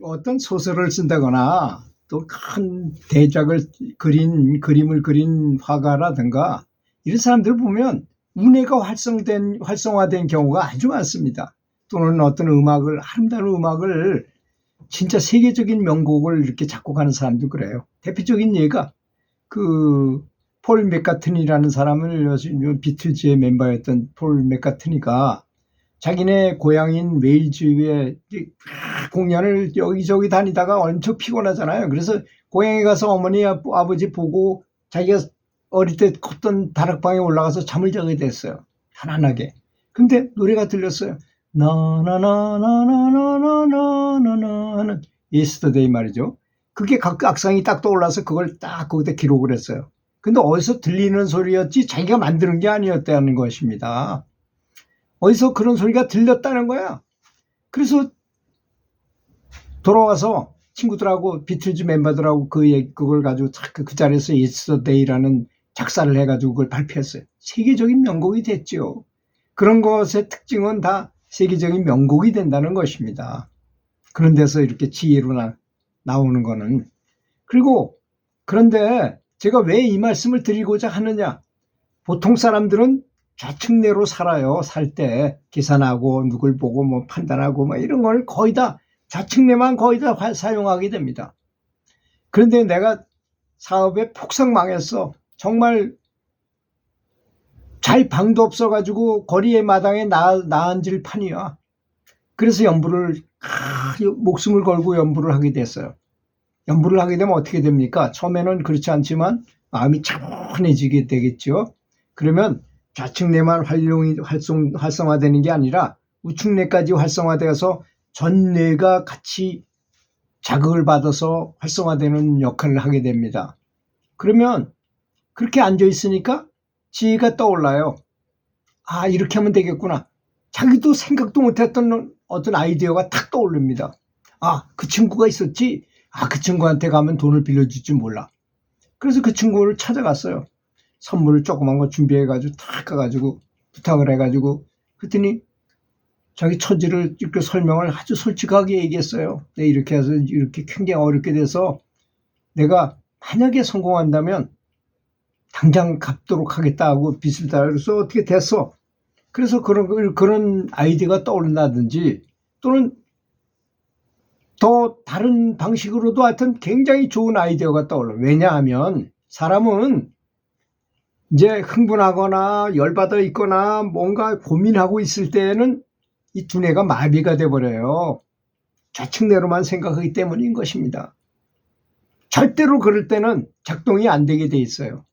어떤 소설을 쓴다거나 또 큰 대작을 그림을 그린 화가라든가 이런 사람들 보면 운해가 활성화된 경우가 아주 많습니다. 또는 어떤 아름다운 음악을 진짜 세계적인 명곡을 이렇게 작곡하는 사람도 그래요. 대표적인 예가 폴 맥카트니라는 사람을, 비틀즈의 멤버였던 폴 맥카트니가 자기네 고향인 웨일즈에 공연을 여기저기 다니다가 엄청 피곤하잖아요. 그래서 고향에 가서 어머니 아버지 보고 자기가 어릴 때 컸던 다락방에 올라가서 잠을 자게 됐어요. 편안하게. 근데 노래가 들렸어요. 나나나나나나나나나는 예스터데이 말이죠. 그게 각 악상이 딱 떠올라서 그걸 딱 거기다 기록을 했어요. 근데 어디서 들리는 소리였지 자기가 만드는 게 아니었다는 것입니다. 어디서 그런 소리가 들렸다는 거야. 그래서 돌아와서 친구들하고 비틀즈 멤버들하고 그걸 가지고 그 자리에서 예스터데이라는 작사를 해가지고 그걸 발표했어요. 세계적인 명곡이 됐죠. 그런 것의 특징은 다 세계적인 명곡이 된다는 것입니다. 그런 데서 이렇게 지혜로 나오는 거는. 그리고 그런데 제가 왜 이 말씀을 드리고자 하느냐. 보통 사람들은 좌측내로 살아요. 살 때 계산하고 누굴 보고 뭐 판단하고 뭐 이런 걸 거의 다 좌측내만 거의 다 사용하게 됩니다. 그런데 내가 사업에 폭삭 망했어. 정말 잘 방도 없어가지고 거리의 마당에 나앉을 판이야. 그래서 목숨을 걸고 연부를 하게 됐어요. 연부를 하게 되면 어떻게 됩니까? 처음에는 그렇지 않지만 마음이 차분해지게 되겠죠. 그러면 좌측내만 활성화되는 게 아니라 우측내까지 활성화되어서 전뇌가 같이 자극을 받아서 활성화되는 역할을 하게 됩니다. 그러면 그렇게 앉아 있으니까 지혜가 떠올라요. 아, 이렇게 하면 되겠구나. 자기도 생각도 못했던 어떤 아이디어가 탁 떠오릅니다. 아, 그 친구가 있었지? 아, 그 친구한테 가면 돈을 빌려줄 줄 몰라. 그래서 그 친구를 찾아갔어요. 선물을 조그만 거 준비해가지고 탁 가가지고 부탁을 해가지고 그랬더니 자기 처지를 이렇게 설명을 아주 솔직하게 얘기했어요. 네, 이렇게 해서 이렇게 굉장히 어렵게 돼서 내가 만약에 성공한다면 당장 갚도록 하겠다 하고 빚을 다. 그래서 어떻게 됐어. 그래서 그런 아이디어가 떠오른다든지 또는 더 다른 방식으로도 하여튼 굉장히 좋은 아이디어가 떠올라. 왜냐하면 사람은 이제 흥분하거나 열받아 있거나 뭔가 고민하고 있을 때에는 이 두뇌가 마비가 돼버려요. 좌측내로만 생각하기 때문인 것입니다. 절대로 그럴 때는 작동이 안 되게 돼 있어요.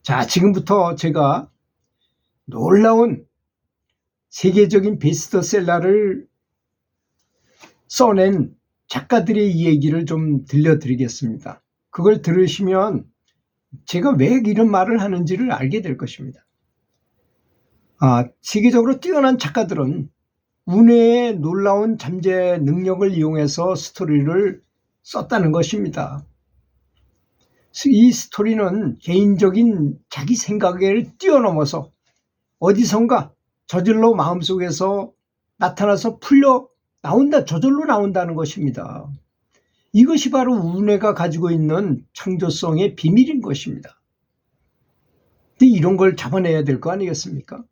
자, 지금부터 제가 놀라운 세계적인 베스트셀러를 써낸 작가들의 이야기를 좀 들려드리겠습니다. 그걸 들으시면 제가 왜 이런 말을 하는지를 알게 될 것입니다. 세계적으로 뛰어난 작가들은 운해의 놀라운 잠재 능력을 이용해서 스토리를 썼다는 것입니다. 이 스토리는 개인적인 자기 생각을 뛰어넘어서 어디선가 저절로 마음속에서 나타나서 저절로 나온다는 것입니다. 이것이 바로 운해가 가지고 있는 창조성의 비밀인 것입니다. 근데 이런 걸 잡아내야 될 거 아니겠습니까?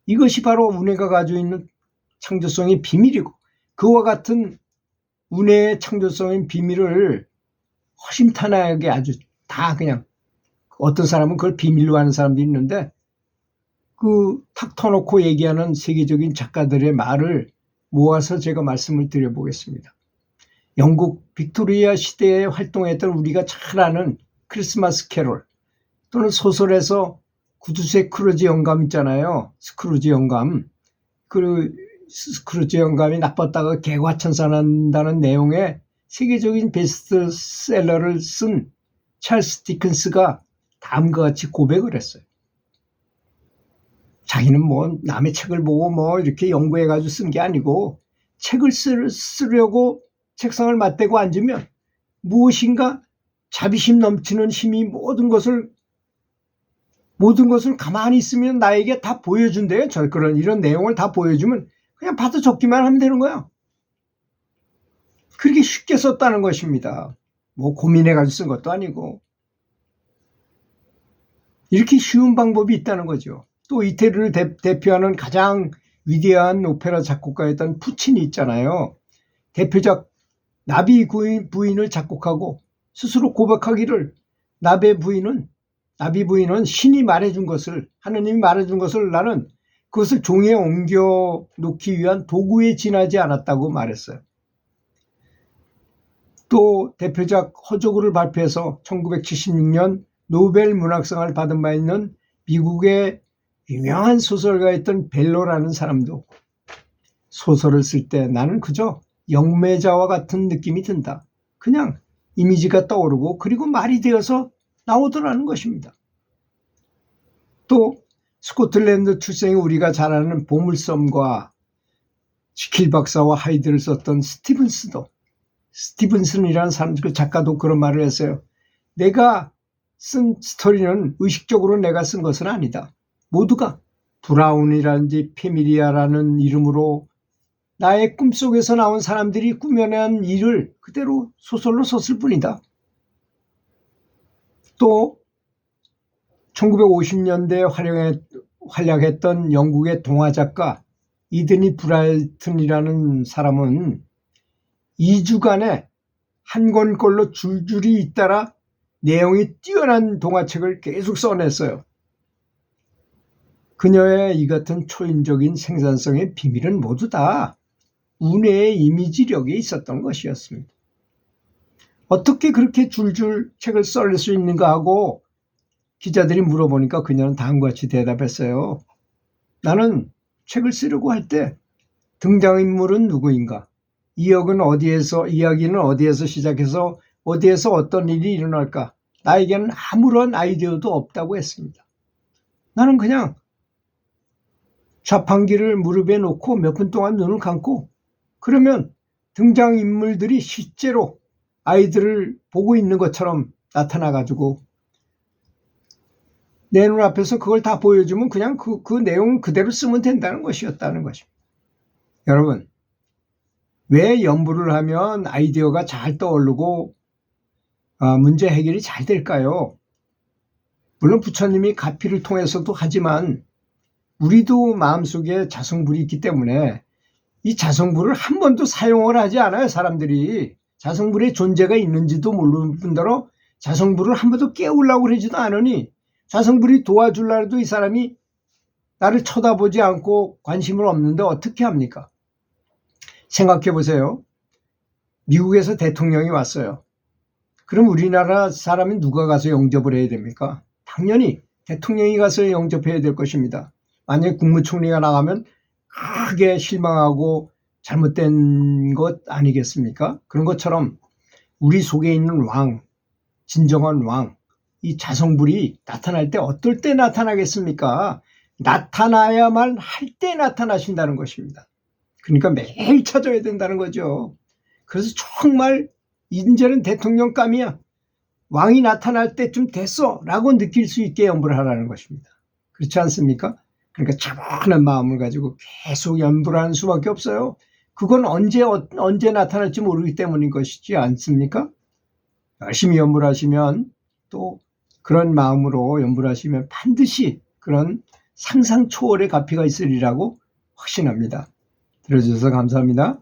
이것이 바로 운해가 가지고 있는 창조성의 비밀이고 그와 같은 운해의 창조성의 비밀을 허심탄회하게 아주 다 그냥 어떤 사람은 그걸 비밀로 하는 사람도 있는데 탁 터놓고 얘기하는 세계적인 작가들의 말을 모아서 제가 말씀을 드려보겠습니다. 영국 빅토리아 시대에 활동했던 우리가 잘 아는 크리스마스 캐롤 또는 소설에서 구두쇠 스크루지 영감 있잖아요. 스크루지 영감. 스크루지 영감이 나빴다가 개과천선한다는 내용의 세계적인 베스트셀러를 쓴 찰스 디킨스가 다음과 같이 고백을 했어요. 자기는 뭐 남의 책을 보고 뭐 이렇게 연구해가지고 쓴 게 아니고 책을 쓰려고 책상을 맞대고 앉으면 무엇인가 자비심 넘치는 힘이 모든 것을 가만히 있으면 나에게 다 보여준대요. 이런 내용을 다 보여주면 그냥 받아 적기만 하면 되는 거야. 그렇게 쉽게 썼다는 것입니다. 뭐 고민해가지고 쓴 것도 아니고. 이렇게 쉬운 방법이 있다는 거죠. 또 이태리를 대표하는 가장 위대한 오페라 작곡가였던 푸치니 있잖아요. 대표작 나비 부인을 작곡하고 스스로 고백하기를 나비 부인은 신이 말해준 것을, 하느님이 말해준 것을 나는 그것을 종이에 옮겨 놓기 위한 도구에 지나지 않았다고 말했어요. 또 대표작 허저구를 발표해서 1976년 노벨 문학상을 받은 바 있는 미국의 유명한 소설가였던 벨로라는 사람도 소설을 쓸 때 나는 그저 영매자와 같은 느낌이 든다. 그냥 이미지가 떠오르고 그리고 말이 되어서 나오더라는 것입니다. 또 스코틀랜드 출생의 우리가 잘 아는 보물섬과 지킬 박사와 하이드를 썼던 스티븐슨이라는 사람, 그 작가도 그런 말을 했어요. 내가 쓴 스토리는 의식적으로 내가 쓴 것은 아니다. 모두가 브라운이라든지 페밀리아라는 이름으로 나의 꿈속에서 나온 사람들이 꾸며낸 일을 그대로 소설로 썼을 뿐이다. 또 1950년대에 활약했던 영국의 동화작가 이드니 브라이튼이라는 사람은 2주간에 한 권꼴로 줄줄이 잇따라 내용이 뛰어난 동화책을 계속 써냈어요. 그녀의 이 같은 초인적인 생산성의 비밀은 모두 다 운해의 이미지력에 있었던 것이었습니다. 어떻게 그렇게 줄줄 책을 썰릴 수 있는가 하고 기자들이 물어보니까 그녀는 다음과 같이 대답했어요. 나는 책을 쓰려고 할 때 등장인물은 누구인가? 이야기는 어디에서 시작해서 어디에서 어떤 일이 일어날까? 나에게는 아무런 아이디어도 없다고 했습니다. 나는 그냥 자판기를 무릎에 놓고 몇 분 동안 눈을 감고 그러면 등장인물들이 실제로 아이들을 보고 있는 것처럼 나타나가지고 내 눈앞에서 그걸 다 보여주면 그냥 그 내용은 그대로 쓰면 된다는 것이었다는 것입니다. 여러분, 왜 연구를 하면 아이디어가 잘 떠오르고 문제 해결이 잘 될까요? 물론 부처님이 가피를 통해서도 하지만 우리도 마음속에 자성불이 있기 때문에 이 자성불을 한 번도 사용을 하지 않아요. 사람들이 자성불의 존재가 있는지도 모르는 뿐더러 자성불을 한 번도 깨우려고 그러지도 않으니 자성불이 도와주려 해도 이 사람이 나를 쳐다보지 않고 관심을 없는데 어떻게 합니까? 생각해 보세요. 미국에서 대통령이 왔어요. 그럼 우리나라 사람이 누가 가서 영접을 해야 됩니까? 당연히 대통령이 가서 영접해야 될 것입니다. 만약에 국무총리가 나가면 크게 실망하고 잘못된 것 아니겠습니까? 그런 것처럼 우리 속에 있는 왕, 진정한 왕, 이 자성불이 나타날 때 어떨 때 나타나겠습니까? 나타나야만 할 때 나타나신다는 것입니다. 그러니까 매일 찾아야 된다는 거죠. 그래서 정말 이제는 대통령감이야. 왕이 나타날 때쯤 됐어 라고 느낄 수 있게 연부를 하라는 것입니다. 그렇지 않습니까? 그러니까 차분한 마음을 가지고 계속 연부를 하는 수밖에 없어요. 그건 언제 나타날지 모르기 때문인 것이지 않습니까? 열심히 연부를 하시면 또 그런 마음으로 연부를 하시면 반드시 그런 상상 초월의 가피가 있으리라고 확신합니다. 들어주셔서 감사합니다.